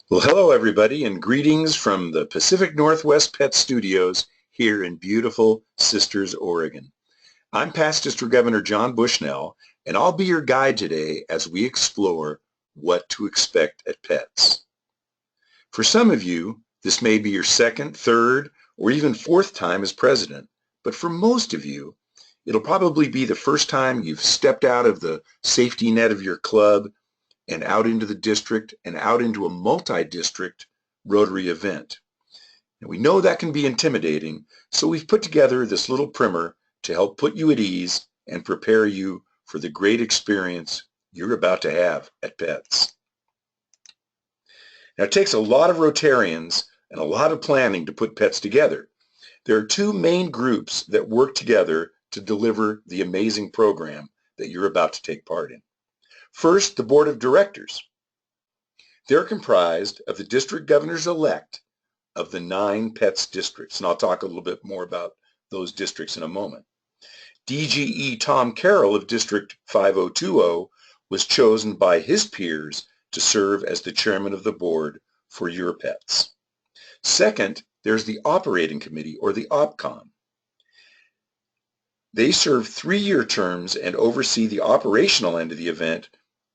Well, hello everybody, and greetings from the Pacific Northwest Pet Studios here in beautiful Sisters, Oregon. I'm past District Governor John Bushnell, and I'll be your guide today as we explore what to expect at Pets. For some of you, this may be your second, third, or even fourth time as president, but for most of you, it'll probably be the first time you've stepped out of the safety net of your club and out into the district and out into a multi-district Rotary event. And we know that can be intimidating, so we've put together this little primer to help put you at ease and prepare you for the great experience you're about to have at Pets. Now, it takes a lot of Rotarians and a lot of planning to put Pets together. There are two main groups that work together to deliver the amazing program that you're about to take part in. First, the board of directors. They're comprised of the district governors-elect of the 9 Pets districts, and I'll talk a little bit more about those districts in a moment. DGE Tom Carroll of District 5020 was chosen by his peers to serve as the chairman of the board for your pets. Second, there's the operating committee, or the OPCOM. They serve 3-year terms and oversee the operational end of the event,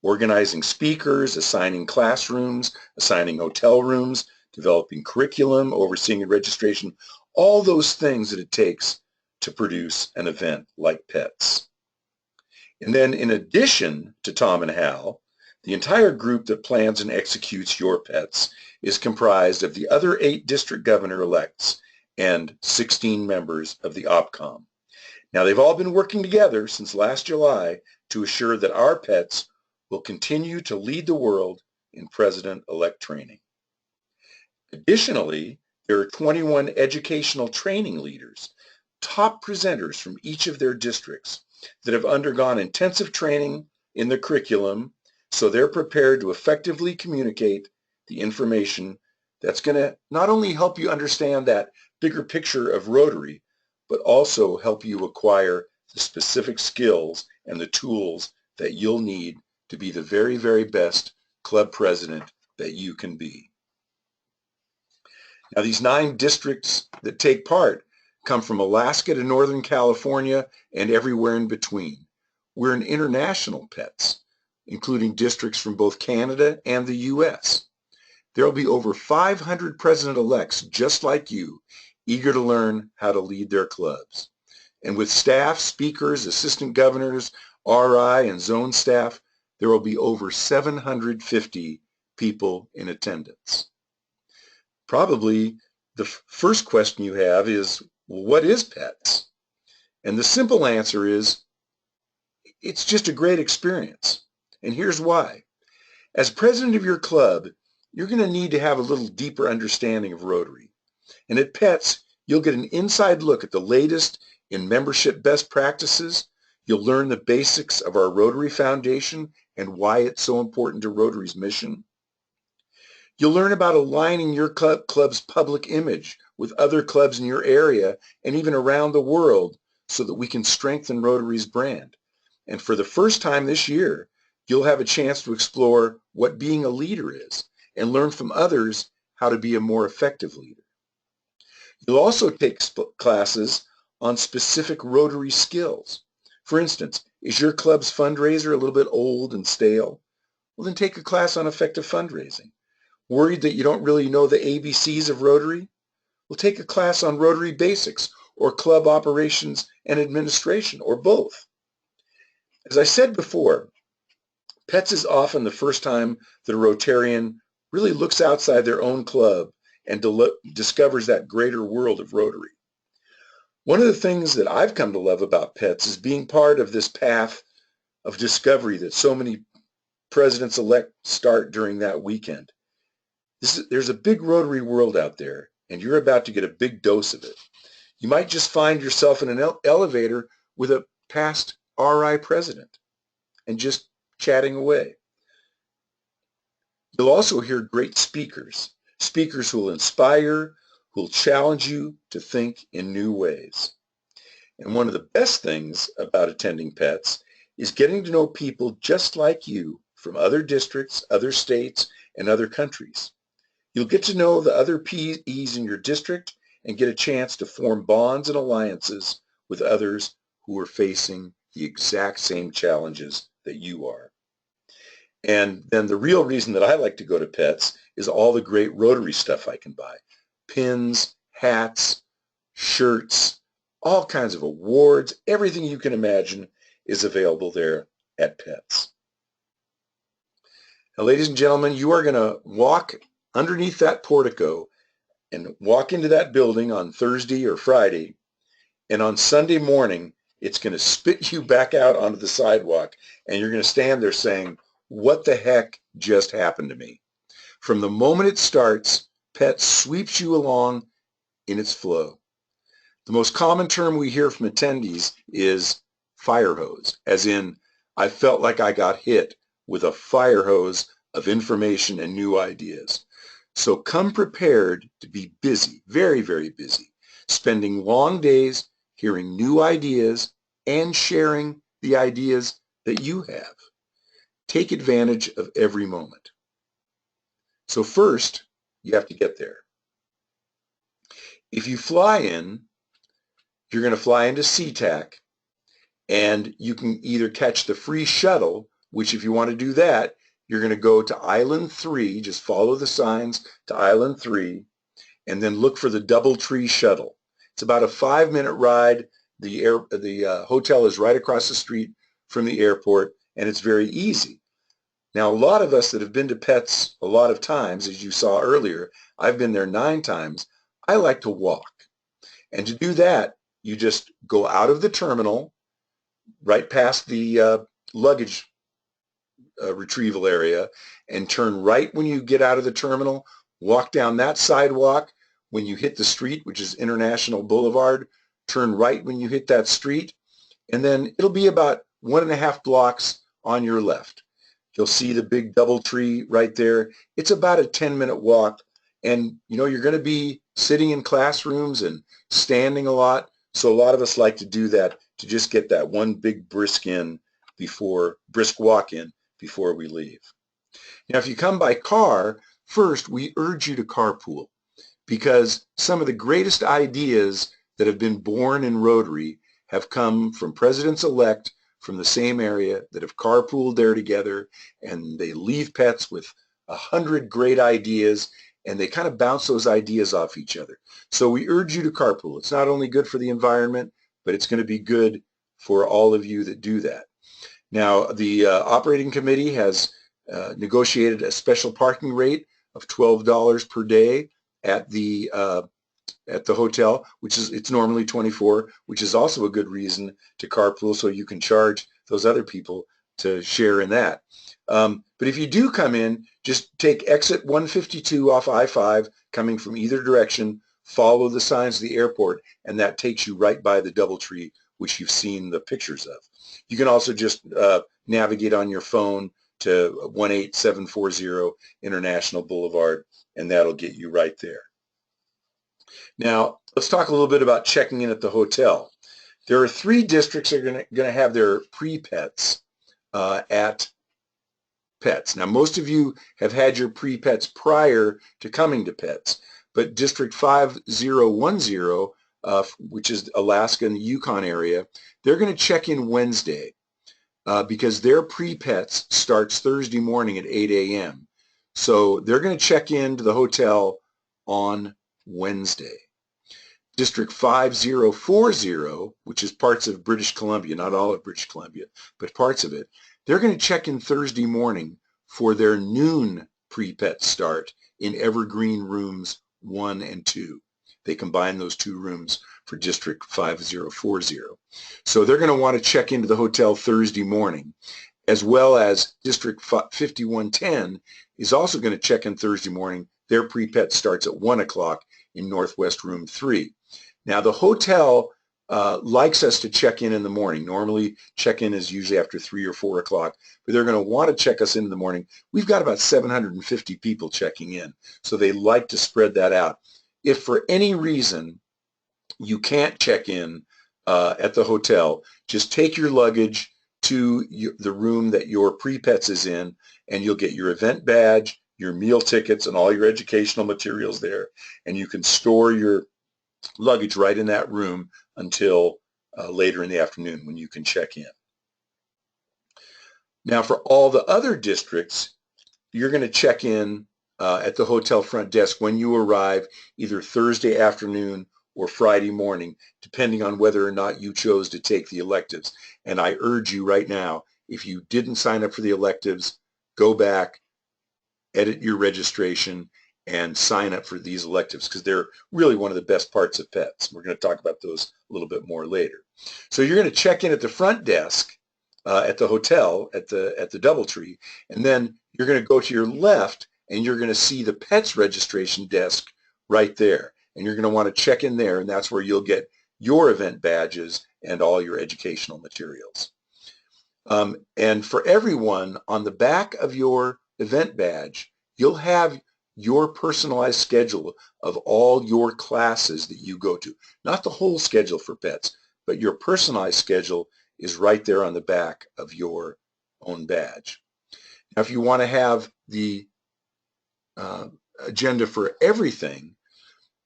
organizing speakers, assigning classrooms, assigning hotel rooms, developing curriculum, overseeing registration, all those things that it takes to produce an event like Pets. And then in addition to Tom and Hal, the entire group that plans and executes your Pets is comprised of the other 8 district governor-elects and 16 members of the OPCOM. Now, they've all been working together since last July to assure that our Pets will continue to lead the world in president-elect training. Additionally, there are 21 educational training leaders, top presenters from each of their districts that have undergone intensive training in the curriculum, so they're prepared to effectively communicate the information that's going to not only help you understand that bigger picture of Rotary, but also help you acquire the specific skills and the tools that you'll need to be the very, very best club president that you can be. Now, these 9 districts that take part come from Alaska to Northern California and everywhere in between. We're an international Pets, including districts from both Canada and the U.S. There will be over 500 president-elects just like you, eager to learn how to lead their clubs. And with staff, speakers, assistant governors, RI, and zone staff, there will be over 750 people in attendance. Probably the first question you have is, well, what is Pets? And the simple answer is, it's just a great experience. And here's why. As president of your club, you're going to need to have a little deeper understanding of Rotary. And at Pets, you'll get an inside look at the latest in membership best practices. You'll learn the basics of our Rotary Foundation and why it's so important to Rotary's mission. You'll learn about aligning your club's public image with other clubs in your area and even around the world so that we can strengthen Rotary's brand. And for the first time this year, you'll have a chance to explore what being a leader is and learn from others how to be a more effective leader. You'll also take classes on specific Rotary skills. For instance, is your club's fundraiser a little bit old and stale? Well, then take a class on effective fundraising. Worried that you don't really know the ABCs of Rotary? Well, take a class on Rotary basics or club operations and administration, or both. As I said before, Pets is often the first time that a Rotarian really looks outside their own club and discovers that greater world of Rotary. One of the things that I've come to love about Pets is being part of this path of discovery that so many presidents-elect start during that weekend. There's a big Rotary world out there, and you're about to get a big dose of it. You might just find yourself in an elevator with a past RI president and just chatting away. You'll also hear great speakers who will inspire, who will challenge you to think in new ways. And one of the best things about attending Pets is getting to know people just like you from other districts, other states, and other countries. You'll get to know the other PEs in your district and get a chance to form bonds and alliances with others who are facing the exact same challenges that you are. And then the real reason that I like to go to Pets is all the great Rotary stuff I can buy. Pins, hats, shirts, all kinds of awards, everything you can imagine is available there at Pets. Now, ladies and gentlemen, you are going to walk underneath that portico and walk into that building on Thursday or Friday, and on Sunday morning, it's going to spit you back out onto the sidewalk, and you're going to stand there saying, what the heck just happened to me? From the moment it starts, Pets sweeps you along in its flow. The most common term we hear from attendees is fire hose, as in, I felt like I got hit with a fire hose of information and new ideas. So come prepared to be busy, very, very busy, spending long days hearing new ideas and sharing the ideas that you have. Take advantage of every moment. So first, you have to get there. If you fly in, you're going to fly into SeaTac, and you can either catch the free shuttle, which if you want to do that, you're going to go to Island 3, just follow the signs to Island 3, and then look for the DoubleTree shuttle. It's about a 5-minute ride. The hotel is right across the street from the airport, and it's very easy. Now, a lot of us that have been to Pets a lot of times, as you saw earlier, I've been there 9 times, I like to walk. And to do that, you just go out of the terminal, right past the luggage retrieval area, and turn right when you get out of the terminal, walk down that sidewalk. When you hit the street, which is International Boulevard, turn right when you hit that street, and then it'll be about 1.5 blocks on your left. You'll see the big DoubleTree right there. It's about a 10-minute walk, and you know you're going to be sitting in classrooms and standing a lot, so a lot of us like to do that to just get that one big brisk walk in before we leave. Now, if you come by car, first we urge you to carpool, because some of the greatest ideas that have been born in Rotary have come from presidents-elect from the same area that have carpooled there together, and they leave Pets with 100 great ideas, and they kind of bounce those ideas off each other. So we urge you to carpool. It's not only good for the environment, but it's going to be good for all of you that do that. Now, the operating committee has negotiated a special parking rate of $12 per day at the hotel, it's normally $24, which is also a good reason to carpool, so you can charge those other people to share in that. But if you do come in, just take exit 152 off I-5 coming from either direction, follow the signs of the airport, and that takes you right by the DoubleTree, which you've seen the pictures of. You can also just navigate on your phone to 18740 International Boulevard, and that'll get you right there. Now, let's talk a little bit about checking in at the hotel. There are 3 districts that are going to have their pre-pets at Pets. Now, most of you have had your pre-pets prior to coming to Pets, but District 5010, which is Alaska and the Yukon area, they're going to check in Wednesday because their pre-pets starts Thursday morning at 8 a.m. So they're going to check into the hotel on Wednesday. District 5040, which is parts of British Columbia, not all of British Columbia, but parts of it, they're going to check in Thursday morning for their noon pre-pet start in Evergreen Rooms 1 and 2. They combine those 2 rooms for District 5040. So they're going to want to check into the hotel Thursday morning, as well as District 5110 is also going to check in Thursday morning. Their pre-pet starts at 1 o'clock in Northwest Room 3. Now, the hotel likes us to check in the morning. Normally, check-in is usually after 3 or 4 o'clock, but they're going to want to check us in the morning. We've got about 750 people checking in, so they like to spread that out. If for any reason you can't check in at the hotel, just take your luggage to the room that your pre-pets is in, and you'll get your event badge, your meal tickets and all your educational materials there, and you can store your luggage right in that room until later in the afternoon when you can check in. Now for all the other districts, you're going to check in at the hotel front desk when you arrive, either Thursday afternoon or Friday morning, depending on whether or not you chose to take the electives. And I urge you right now, if you didn't sign up for the electives, go back, edit your registration, and sign up for these electives, because they're really one of the best parts of PETS. We're going to talk about those a little bit more later. So you're going to check in at the front desk at the hotel at the DoubleTree, and then you're going to go to your left and you're going to see the PETS registration desk right there, and you're going to want to check in there, and that's where you'll get your event badges and all your educational materials. And for everyone, on the back of your event badge, you'll have your personalized schedule of all your classes that you go to. Not the whole schedule for PETS, but your personalized schedule is right there on the back of your own badge. Now, if you want to have the agenda for everything,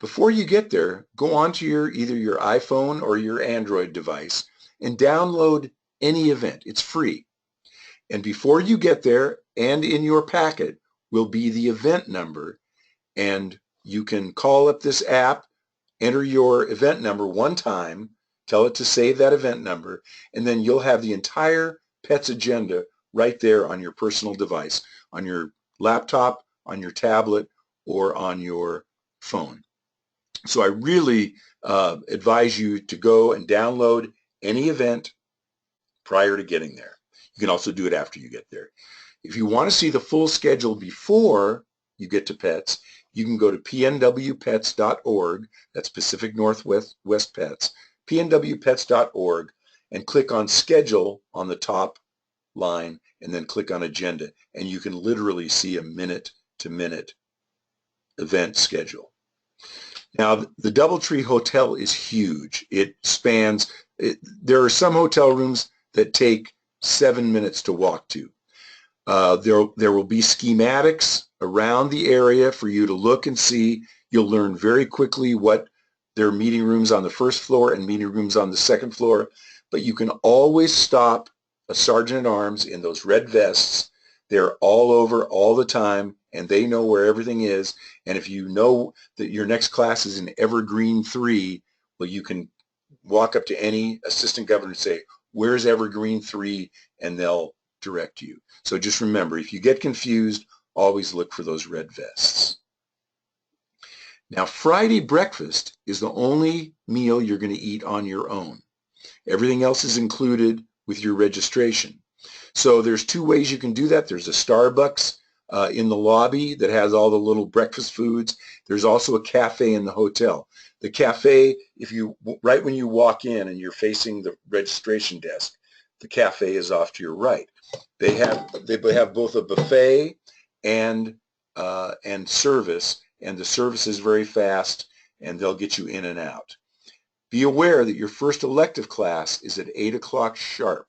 before you get there, go onto either your iPhone or your Android device and download any event. It's free. And before you get there, and in your packet, will be the event number. And you can call up this app, enter your event number one time, tell it to save that event number, and then you'll have the entire PETS agenda right there on your personal device, on your laptop, on your tablet, or on your phone. So I really advise you to go and download any event prior to getting there. You can also do it after you get there. If you want to see the full schedule before you get to PETS, you can go to pnwpets.org, that's Pacific Northwest PETS, pnwpets.org, and click on Schedule on the top line, and then click on Agenda, and you can literally see a minute-to-minute event schedule. Now, the DoubleTree Hotel is huge. It spans, there are some hotel rooms that take 7 minutes to walk to. There will be schematics around the area for you to look and see. You'll learn very quickly what there are meeting rooms on the first floor and meeting rooms on the second floor, but you can always stop a sergeant-at-arms in those red vests. They're all over all the time, and they know where everything is. And if you know that your next class is in Evergreen 3, well, you can walk up to any assistant governor and say, "Where's Evergreen 3?" and they'll direct you. So just remember, if you get confused, always look for those red vests. Now, Friday breakfast is the only meal you're going to eat on your own. Everything else is included with your registration. So there's two ways you can do that. There's a Starbucks in the lobby that has all the little breakfast foods. There's also a cafe in the hotel. The cafe, right when you walk in and you're facing the registration desk, the cafe is off to your right. They have both a buffet and service, and the service is very fast, and they'll get you in and out. Be aware that your first elective class is at 8 o'clock sharp.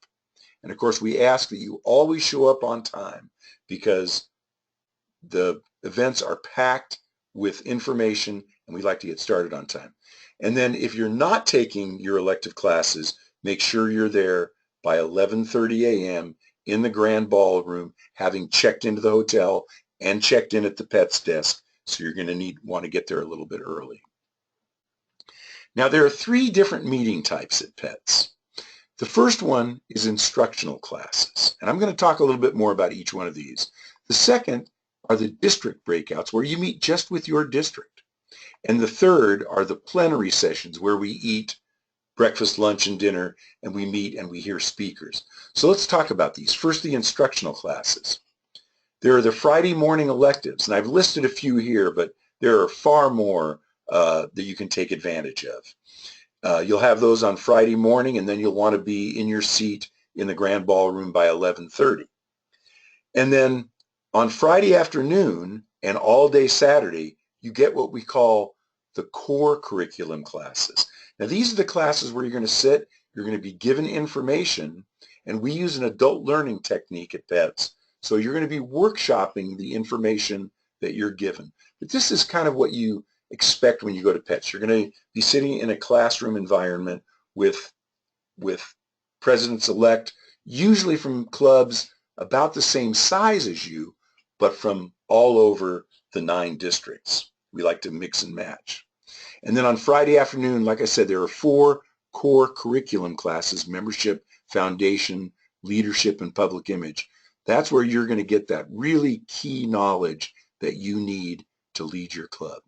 And of course, we ask that you always show up on time, because the events are packed with information, and we like to get started on time. And then if you're not taking your elective classes, make sure you're there by 11:30 a.m. in the grand ballroom, having checked into the hotel and checked in at the PETS desk. So you're going to want to get there a little bit early. Now, there are 3 different meeting types at PETS. The first one is instructional classes, and I'm going to talk a little bit more about each one of these. The second are the district breakouts, where you meet just with your district. And the third are the plenary sessions, where we eat breakfast, lunch, and dinner, and we meet and we hear speakers. So let's talk about these. First, the instructional classes. There are the Friday morning electives, and I've listed a few here, but there are far more that you can take advantage of. You'll have those on Friday morning, and then you'll want to be in your seat in the grand ballroom by 11:30. And then on Friday afternoon and all day Saturday, you get what we call the core curriculum classes. Now, these are the classes where you're going to sit, you're going to be given information, and we use an adult learning technique at PETS. So you're going to be workshopping the information that you're given. But this is kind of what you expect when you go to PETS. You're going to be sitting in a classroom environment with presidents-elect, usually from clubs about the same size as you, but from all over the 9 districts. We like to mix and match. And then on Friday afternoon, like I said, there are 4 core curriculum classes: membership, foundation, leadership, and public image. That's where you're going to get that really key knowledge that you need to lead your club.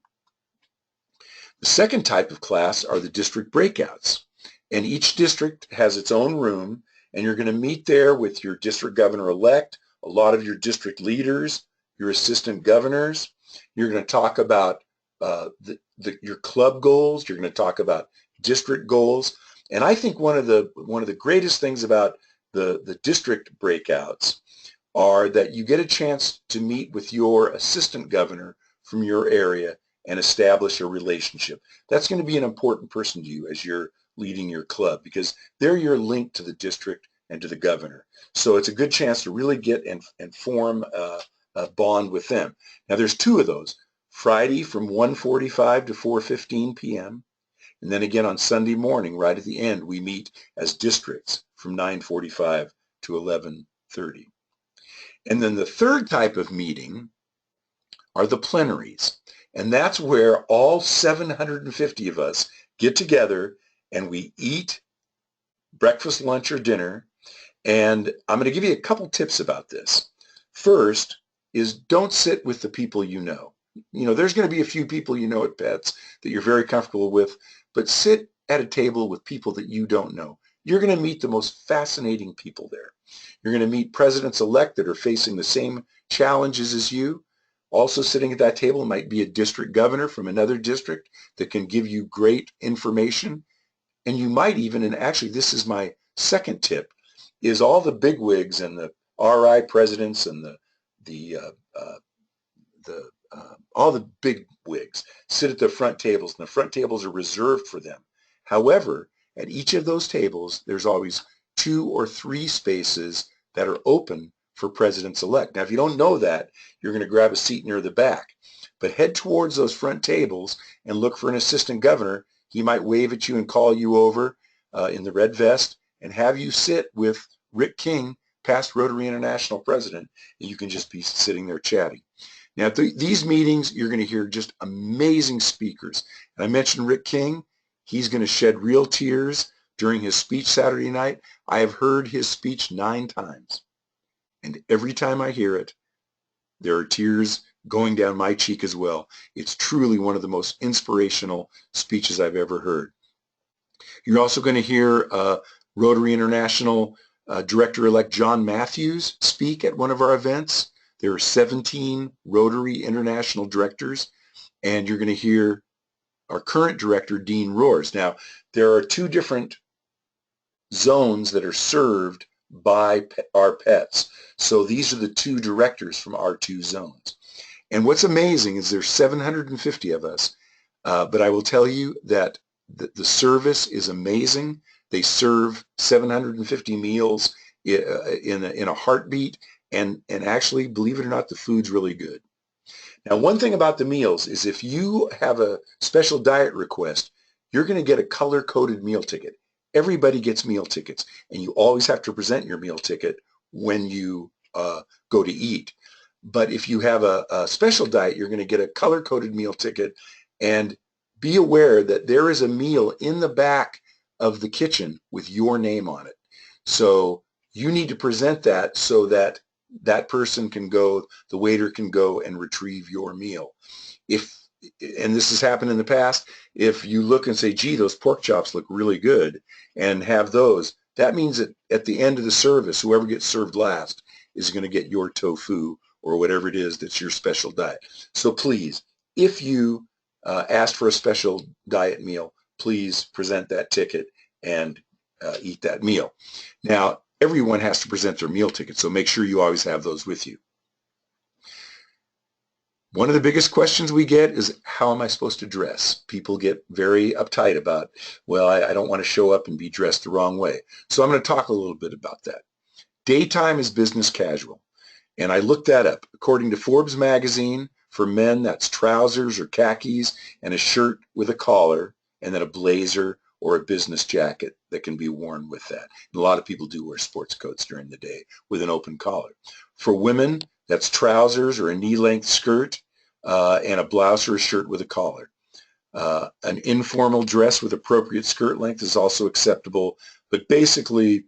The second type of class are the district breakouts. And each district has its own room, and you're going to meet there with your district governor-elect, a lot of your district leaders, your assistant governors. You're going to talk about your club goals. You're going to talk about district goals. And I think one of the greatest things about the district breakouts are that you get a chance to meet with your assistant governor from your area and establish a relationship. That's going to be an important person to you as you're leading your club, because they're your link to the district and to the governor. So it's a good chance to really get and form a bond with them. Now there's 2 of those: Friday from 1:45 to 4:15 p.m. and then again on Sunday morning right at the end we meet as districts from 9:45 to 11:30. And then the third type of meeting are the plenaries, and that's where all 750 of us get together and we eat breakfast, lunch, or dinner. And I'm going to give you a couple tips about this. First is don't sit with the people you know. You know, there's going to be a few people you know at PETS that you're very comfortable with, but sit at a table with people that you don't know. You're going to meet the most fascinating people there. You're going to meet presidents-elect that are facing the same challenges as you. Also sitting at that table might be a district governor from another district that can give you great information. And you might even, and actually this is my second tip, is all the bigwigs and the RI presidents and all the big wigs sit at the front tables, and the front tables are reserved for them. However, at each of those tables, there's always 2 or 3 spaces that are open for presidents-elect. Now, if you don't know that, you're going to grab a seat near the back. But head towards those front tables and look for an assistant governor. He might wave at you and call you over in the red vest and have you sit with Rick King, past Rotary International president, and you can just be sitting there chatting. Now, at these meetings, you're going to hear just amazing speakers. And I mentioned Rick King. He's going to shed real tears during his speech Saturday night. I have heard his speech 9 times. And every time I hear it, there are tears going down my cheek as well. It's truly one of the most inspirational speeches I've ever heard. You're also going to hear Rotary International Director-elect John Matthews speak at one of our events. There are 17 Rotary International directors, and you're going to hear our current director, Dean Roars. Now, there are 2 different zones that are served by our PETS. So these are the 2 directors from our 2 zones. And what's amazing is there's 750 of us, but I will tell you that the service is amazing. They serve 750 meals in a heartbeat, and actually, believe it or not, the food's really good. Now, one thing about the meals is if you have a special diet request, you're going to get a color-coded meal ticket. Everybody gets meal tickets, and you always have to present your meal ticket when you go to eat. But if you have a special diet, you're going to get a color-coded meal ticket, and be aware that there is a meal in the back of the kitchen with your name on it. So you need to present that so that that person can go, the waiter can go and retrieve your meal. And this has happened in the past, if you look and say, gee, those pork chops look really good, and have those, that means that at the end of the service, whoever gets served last is going to get your tofu or whatever it is that's your special diet. So please, if you asked for a special diet meal, please present that ticket and eat that meal. Now, everyone has to present their meal ticket, so make sure you always have those with you. One of the biggest questions we get is, how am I supposed to dress? People get very uptight about, well, I don't want to show up and be dressed the wrong way. So I'm going to talk a little bit about that. Daytime is business casual, and I looked that up. According to Forbes magazine, For men, that's trousers or khakis and a shirt with a collar, and then a blazer or a business jacket that can be worn with that. And a lot of people do wear sports coats during the day with an open collar. For women, that's trousers or a knee-length skirt and a blouse or a shirt with a collar. An informal dress with appropriate skirt length is also acceptable, but basically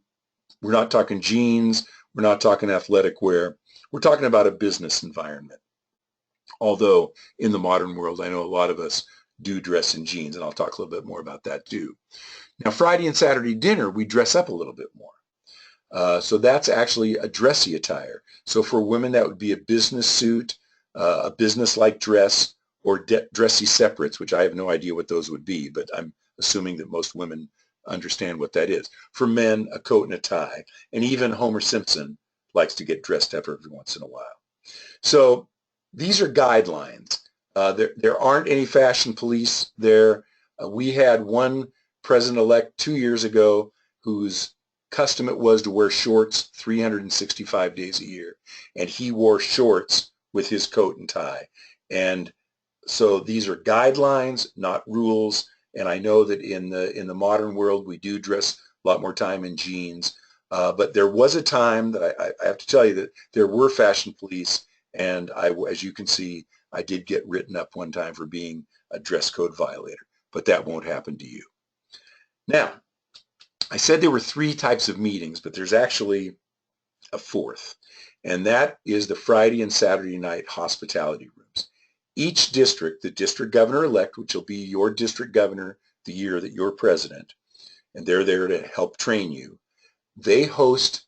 we're not talking jeans, we're not talking athletic wear, we're talking about a business environment. Although in the modern world, I know a lot of us do dress in jeans, and I'll talk a little bit more about that too. Now, Friday and Saturday dinner, we dress up a little bit more. So that's actually a dressy attire. So for women, that would be a business suit, a business-like dress, or dressy separates, which I have no idea what those would be, but I'm assuming that most women understand what that is. For men, a coat and a tie. And even Homer Simpson likes to get dressed up every once in a while. So these are guidelines. There aren't any fashion police there. We had one president-elect 2 years ago whose custom it was to wear shorts 365 days a year. And he wore shorts with his coat and tie. And so these are guidelines, not rules. And I know that in the modern world, we do dress a lot more time in jeans. But there was a time that I have to tell you that there were fashion police. And as you can see, I did get written up one time for being a dress code violator. But that won't happen to you. Now, I said there were 3 types of meetings, but there's actually a 4th. And that is the Friday and Saturday night hospitality rooms. Each district, the district governor-elect, which will be your district governor the year that you're president, and they're there to help train you, they host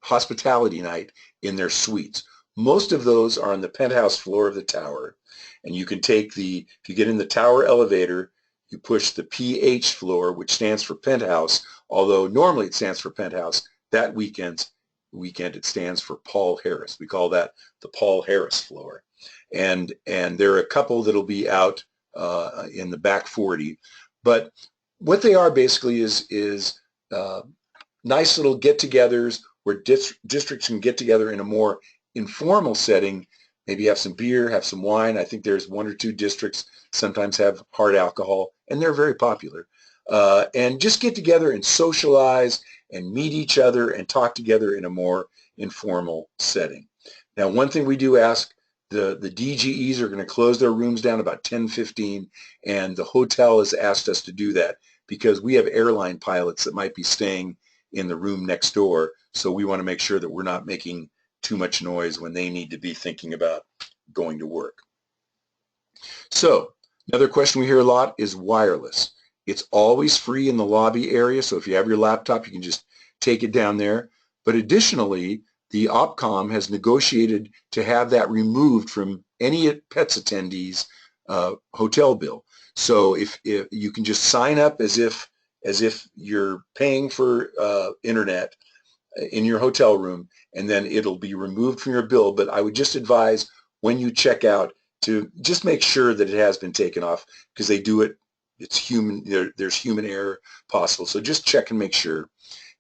hospitality night in their suites. Most of those are on the penthouse floor of the tower, and you can take if you get in the tower elevator, you push the PH floor, which stands for penthouse, although normally it stands for penthouse. That weekend it stands for Paul Harris. We call that the Paul Harris floor. And there are a couple that'll be out in the back 40. But what they are basically is nice little get-togethers where districts can get together in a more informal setting, maybe have some beer, have some wine. I think there's 1 or 2 districts sometimes have hard alcohol, and they're very popular. And just get together and socialize and meet each other and talk together in a more informal setting. Now, one thing we do ask, the DGEs are going to close their rooms down about 10:15, and the hotel has asked us to do that because we have airline pilots that might be staying in the room next door, so we want to make sure that we're not making too much noise when they need to be thinking about going to work. So another question we hear a lot is wireless. It's always free in the lobby area, so if you have your laptop, you can just take it down there. But additionally, the OPCOM has negotiated to have that removed from any PETS attendees' hotel bill. So if you can just sign up as if you're paying for internet in your hotel room, and then it'll be removed from your bill. But I would just advise when you check out to just make sure that it has been taken off, because they do it. It's human. There's human error possible. So just check and make sure.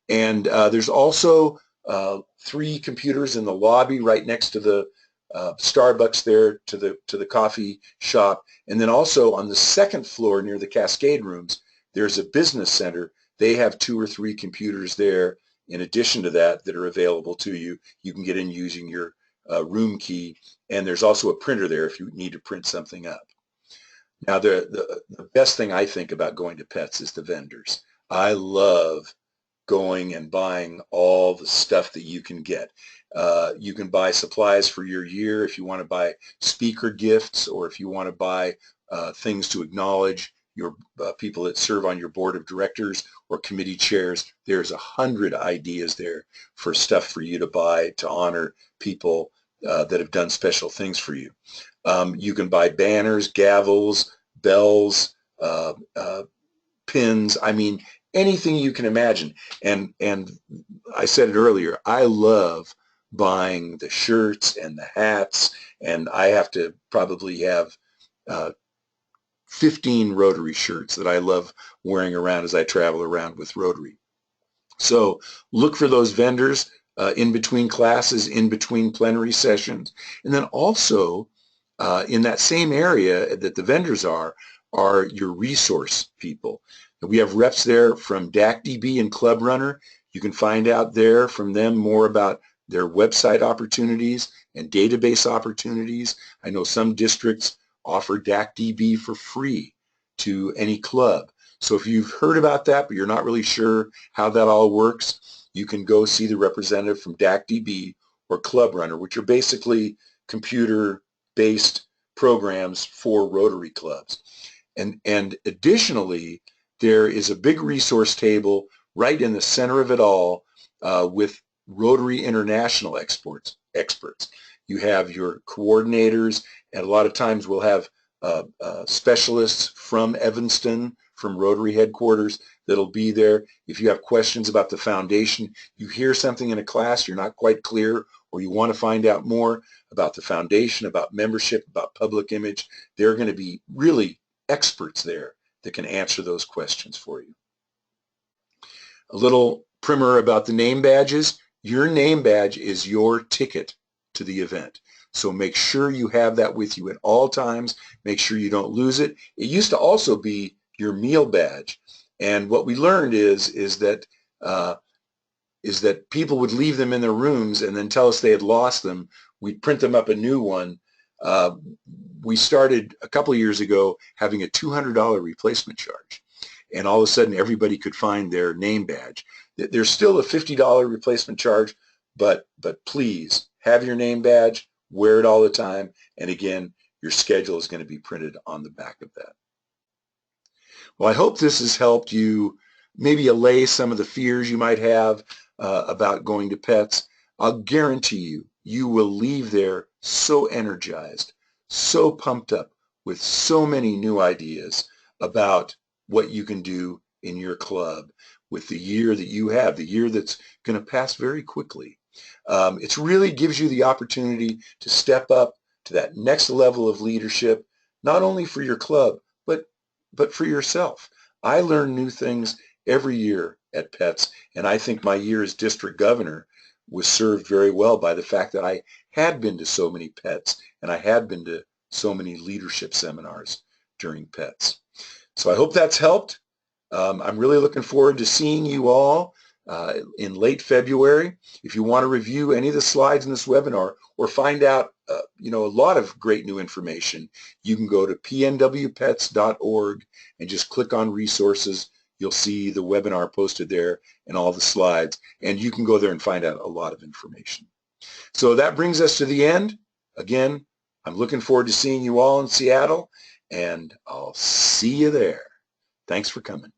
And there's also 3 computers in the lobby right next to the Starbucks there, to the coffee shop. And then also on the 2nd floor near the Cascade rooms, there's a business center. They have 2 or 3 computers there in addition to that are available to you. You can get in using your room key. And there's also a printer there if you need to print something up. Now, the best thing I think about going to PETS is the vendors. I love going and buying all the stuff that you can get. You can buy supplies for your year if you want to buy speaker gifts, or if you want to buy things to acknowledge your people that serve on your board of directors or committee chairs. There's 100 ideas there for stuff for you to buy to honor people that have done special things for you. You can buy banners, gavels, bells, pins. I mean, anything you can imagine. And I said it earlier, I love buying the shirts and the hats, and I have to probably have 15 Rotary shirts that I love wearing around as I travel around with Rotary. So look for those vendors. in between classes, in between plenary sessions. And then also in that same area that the vendors are your resource people. And we have reps there from DACDB and Club Runner. You can find out there from them more about their website opportunities and database opportunities. I know some districts offer DACDB for free to any club. So if you've heard about that, but you're not really sure how that all works, you can go see the representative from DACDB or Club Runner, which are basically computer-based programs for Rotary clubs. And additionally, there is a big resource table right in the center of it all with Rotary International experts. You have your coordinators, and a lot of times we'll have specialists from Evanston, from Rotary headquarters, that'll be there. If you have questions about the foundation, you hear something in a class, you're not quite clear, or you want to find out more about the foundation, about membership, about public image, there are going to be really experts there that can answer those questions for you. A little primer about the name badges. Your name badge is your ticket to the event. So make sure you have that with you at all times. Make sure you don't lose it. It used to also be your meal badge. And what we learned is that people would leave them in their rooms and then tell us they had lost them. We'd print them up a new one. We started a couple of years ago having a $200 replacement charge. And all of a sudden everybody could find their name badge. There's still a $50 replacement charge, but please have your name badge, wear it all the time, and again, your schedule is going to be printed on the back of that. Well, I hope this has helped you maybe allay some of the fears you might have about going to PETS. I'll guarantee you, you will leave there so energized, so pumped up with so many new ideas about what you can do in your club with the year that you have, the year that's going to pass very quickly. It really gives you the opportunity to step up to that next level of leadership, not only for your club, but for yourself. I learn new things every year at PETS, and I think my year as district governor was served very well by the fact that I had been to so many PETS and I had been to so many leadership seminars during PETS. So I hope that's helped. I'm really looking forward to seeing you all in late February. If you want to review any of the slides in this webinar or find out a lot of great new information, you can go to pnwpets.org and just click on resources. You'll see the webinar posted there and all the slides, and you can go there and find out a lot of information. So that brings us to the end. Again, I'm looking forward to seeing you all in Seattle, and I'll see you there. Thanks for coming.